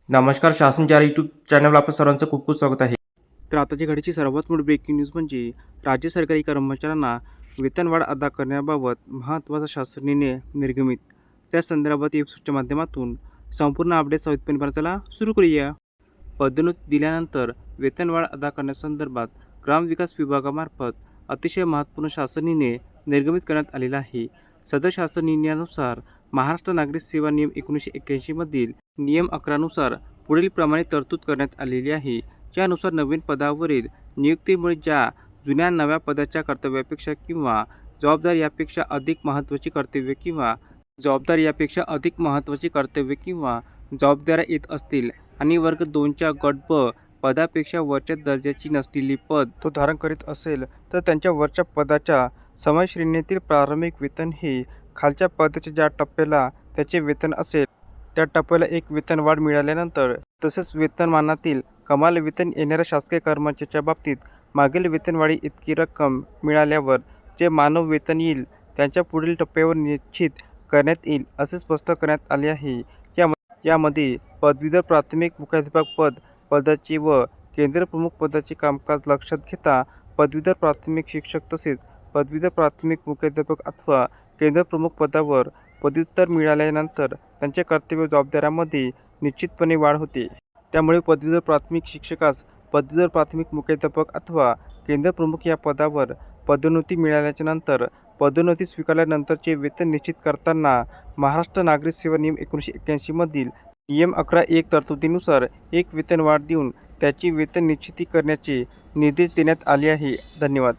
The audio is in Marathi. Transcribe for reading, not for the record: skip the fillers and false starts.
नमस्कार. शासन 4 यूट्यूब चॅनलवर आपलं सर्वांचं खूप खूप स्वागत आहे. तर आताची घडीची सर्वात मोठी ब्रेकिंग न्यूज म्हणजे राज्य सरकारी कर्मचाऱ्यांना वेतनवाढ अदा करण्याबाबत महत्त्वाचा शासन निर्णय निर्गमित. त्या संदर्भात एपिसोडच्या माध्यमातून संपूर्ण अपडेट सविस्तरपणे भारताला सुरू करूया. पदोन्नती दिल्यानंतर वेतनवाढ अदा करण्यासंदर्भात ग्रामविकास विभागामार्फत अतिशय महत्त्वपूर्ण शासन निर्णय निर्गमित करण्यात आलेला आहे. सदर शासन निर्णयानुसार महाराष्ट्र नागरिक सेवा नियम 1981 मधील नियम 11 नुसार पुढील प्रमाणे तरतूद करण्यात आलेली आहे. ज्यानुसार नवीन पदावरील नियुक्तीमुळे ज्या जुन्या नव्या पदाच्या कर्तव्यापेक्षा किंवा जबाबदारी यापेक्षा अधिक महत्त्वाची जबाबदाऱ्या येत असतील आणि वर्ग 2च्या गट ब पदापेक्षा वरच्या दर्जाची नसलेली पद तो धारण करीत असेल तर त्यांच्या वरच्या पदाच्या समान श्रेणीतील प्रारंभिक वेतन हे खालच्या पदाच्या ज्या टप्प्याला त्याचे वेतन असेल त्या टप्प्याला एक वेतन वाढ मिळाल्यानंतर, तसेच वेतनमानातील कमाल वेतन येणाऱ्या शासकीय कर्मचाऱ्याच्या बाबतीत मागील वेतनवाढी इतकी रक्कम मिळाल्यावर जे मानव वेतन येईल त्यांच्या पुढील टप्प्यावर निश्चित करण्यात येईल असे स्पष्ट करण्यात आले आहे. यामध्ये पदवीधर प्राथमिक मुख्याध्यापक पदाचे व केंद्र प्रमुख पदाचे कामकाज लक्षात घेता पदवीधर प्राथमिक शिक्षक तसेच पदवीधर प्राथमिक मुख्याध्यापक अथवा केंद्र प्रमुख पदावर पदव्युत्तर मिळाल्यानंतर त्यांच्या कर्तव्य जबाबदाऱ्यांमध्ये निश्चितपणे वाढ होते. त्यामुळे पदवीधर प्राथमिक शिक्षकास पदवीधर प्राथमिक मुख्याध्यापक अथवा केंद्र प्रमुख या पदावर पदोन्नती मिळाल्याच्या नंतर पदोन्नती स्वीकारल्यानंतरचे वेतन निश्चित करताना महाराष्ट्र नागरिक सेवा नियम 1981 मधील नियम 11(1) तरतुदीनुसार एक वेतन वाढ देऊन त्याची वेतन निश्चिती करण्याचे निर्देश देण्यात आले आहे. धन्यवाद.